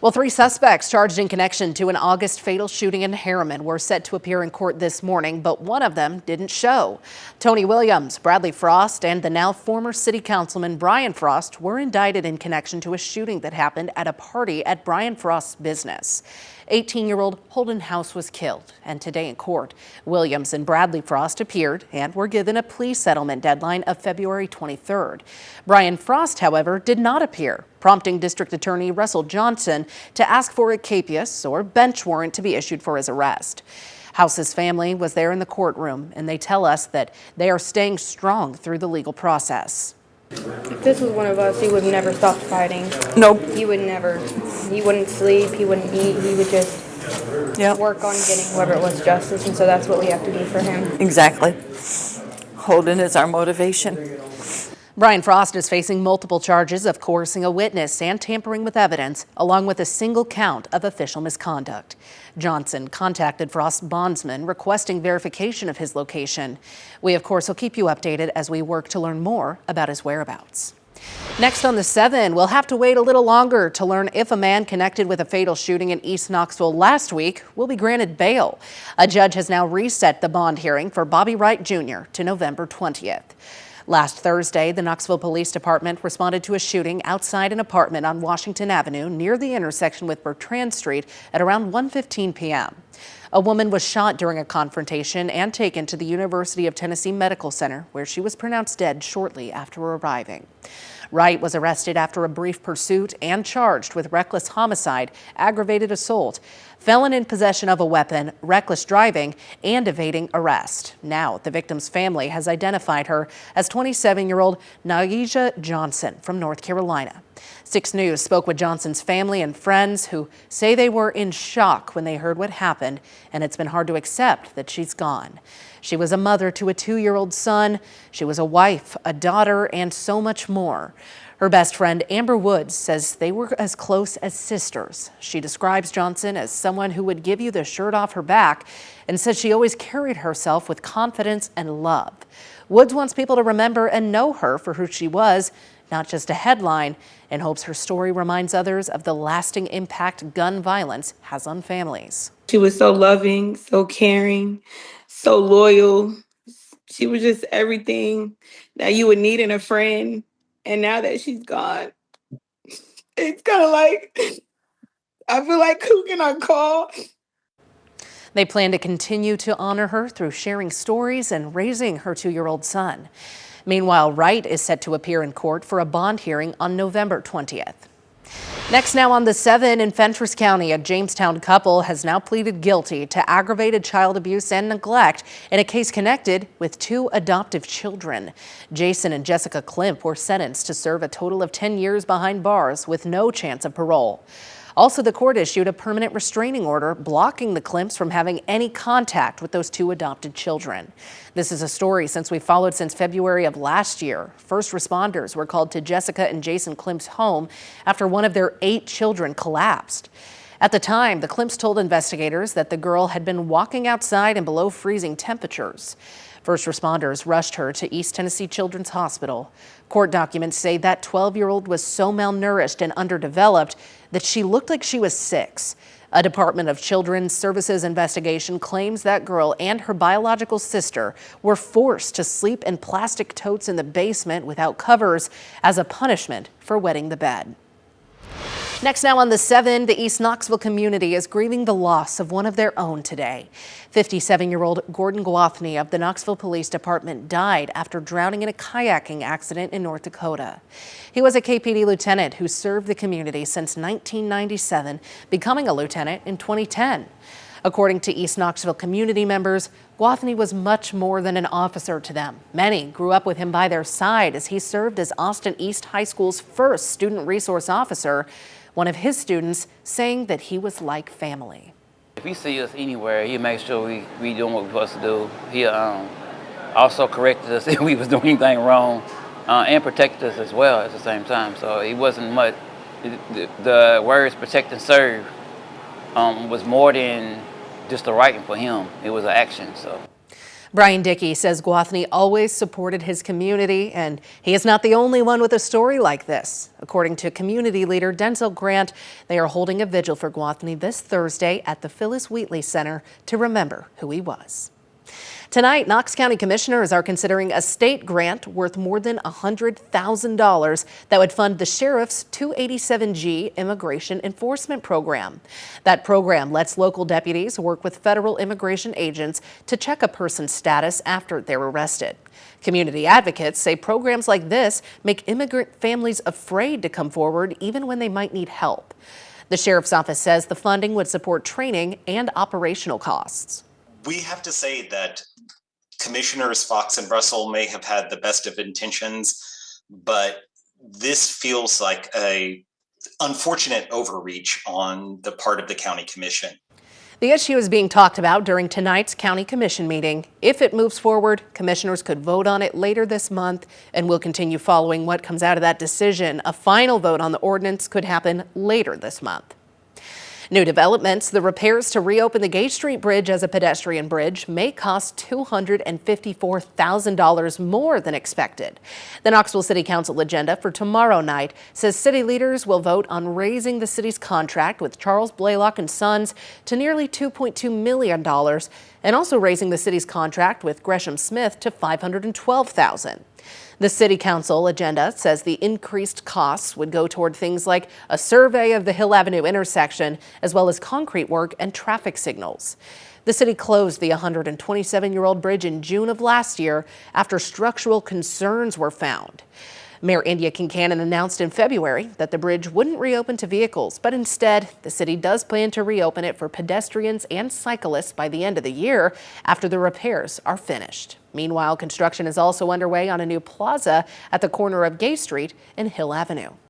Well, 3 suspects charged in connection to an August fatal shooting in Harriman were set to appear in court this morning, but one of them didn't show. Tony Williams, Bradley Frost, and the now former city councilman Brian Frost were indicted in connection to a shooting that happened at a party at Brian Frost's business. 18-year-old Holden House was killed, and today in court, Williams and Bradley Frost appeared and were given a plea settlement deadline of February 23rd. Brian Frost, however, did not appear, prompting District Attorney Russell Johnson to ask for a capias or bench warrant to be issued for his arrest. House's family was there in the courtroom, and they tell us that they are staying strong through the legal process. If this was one of us, he would never stop fighting. Nope. He would never. He wouldn't sleep. He wouldn't eat. He would just work on getting whoever it was justice, and so that's what we have to do for him. Exactly. Holden is our motivation. Brian Frost is facing multiple charges of coercing a witness and tampering with evidence, along with a single count of official misconduct. Johnson contacted Frost's bondsman requesting verification of his location. We, of course, will keep you updated as we work to learn more about his whereabouts. Next on the 7, we'll have to wait a little longer to learn if a man connected with a fatal shooting in East Knoxville last week will be granted bail. A judge has now reset the bond hearing for Bobby Wright Jr. to November 20th. Last Thursday, the Knoxville Police Department responded to a shooting outside an apartment on Washington Avenue near the intersection with Bertrand Street at around 1:15 p.m. A woman was shot during a confrontation and taken to the University of Tennessee Medical Center, where she was pronounced dead shortly after arriving. Wright was arrested after a brief pursuit and charged with reckless homicide, aggravated assault, felon in possession of a weapon, reckless driving, and evading arrest. Now, the victim's family has identified her as 27-year-old Naisha Johnson from North Carolina. 6 News spoke with Johnson's family and friends who say they were in shock when they heard what happened, and it's been hard to accept that she's gone. She was a mother to a 2-year-old son. She was a wife, a daughter, and so much more. Her best friend, Amber Woods, says they were as close as sisters. She describes Johnson as someone who would give you the shirt off her back and says she always carried herself with confidence and love. Woods wants people to remember and know her for who she was, not just a headline, and hopes her story reminds others of the lasting impact gun violence has on families. She was so loving, so caring, so loyal. She was just everything that you would need in a friend. And now that she's gone, it's kind of like, I feel like, who can I call? They plan to continue to honor her through sharing stories and raising her 2-year-old son. Meanwhile, Wright is set to appear in court for a bond hearing on November 20th. Next now on the 7, in Fentress County, a Jamestown couple has now pleaded guilty to aggravated child abuse and neglect in a case connected with 2 adoptive children. Jason and Jessica Klimp were sentenced to serve a total of 10 years behind bars with no chance of parole. Also, the court issued a permanent restraining order blocking the Klimps from having any contact with those 2 adopted children. This is a story we followed since February of last year. First responders were called to Jessica and Jason Klimp's home after one of their 8 children collapsed. At the time, the Klimps told investigators that the girl had been walking outside in below freezing temperatures. First responders rushed her to East Tennessee Children's Hospital. Court documents say that 12-year-old was so malnourished and underdeveloped that she looked like she was 6. A Department of Children's Services investigation claims that girl and her biological sister were forced to sleep in plastic totes in the basement without covers as a punishment for wetting the bed. Next now on the 7, the East Knoxville community is grieving the loss of one of their own today. 57-year-old Gordon Gwathney of the Knoxville Police Department died after drowning in a kayaking accident in North Dakota. He was a KPD lieutenant who served the community since 1997, becoming a lieutenant in 2010. According to East Knoxville community members, Gwathney was much more than an officer to them. Many grew up with him by their side as he served as Austin East High School's first student resource officer. One of his students saying that he was like family. If he see us anywhere, he makes sure we doing what we're supposed to do. He also corrected us if we was doing anything wrong and protected us as well at the same time. So he wasn't much, the words protect and serve was more than just a writing for him. It was an action. So Brian Dickey says Gwathney always supported his community, and he is not the only one with a story like this. According to community leader Denzel Grant, they are holding a vigil for Gwathney this Thursday at the Phyllis Wheatley Center to remember who he was. Tonight, Knox County commissioners are considering a state grant worth more than $100,000 that would fund the sheriff's 287G immigration enforcement program. That program lets local deputies work with federal immigration agents to check a person's status after they're arrested. Community advocates say programs like this make immigrant families afraid to come forward even when they might need help. The sheriff's office says the funding would support training and operational costs. We have to say that Commissioners Fox and Russell may have had the best of intentions, but this feels like an unfortunate overreach on the part of the county commission. The issue is being talked about during tonight's county commission meeting. If it moves forward, commissioners could vote on it later this month, and we'll continue following what comes out of that decision. A final vote on the ordinance could happen later this month. New developments: the repairs to reopen the Gay Street Bridge as a pedestrian bridge may cost $254,000 more than expected. The Knoxville City Council agenda for tomorrow night says city leaders will vote on raising the city's contract with Charles Blaylock and Sons to nearly $2.2 million and also raising the city's contract with Gresham Smith to $512,000. The City Council agenda says the increased costs would go toward things like a survey of the Hill Avenue intersection, as well as concrete work and traffic signals. The city closed the 127-year-old bridge in June of last year after structural concerns were found. Mayor India Kincannon announced in February that the bridge wouldn't reopen to vehicles, but instead, the city does plan to reopen it for pedestrians and cyclists by the end of the year after the repairs are finished. Meanwhile, construction is also underway on a new plaza at the corner of Gay Street and Hill Avenue.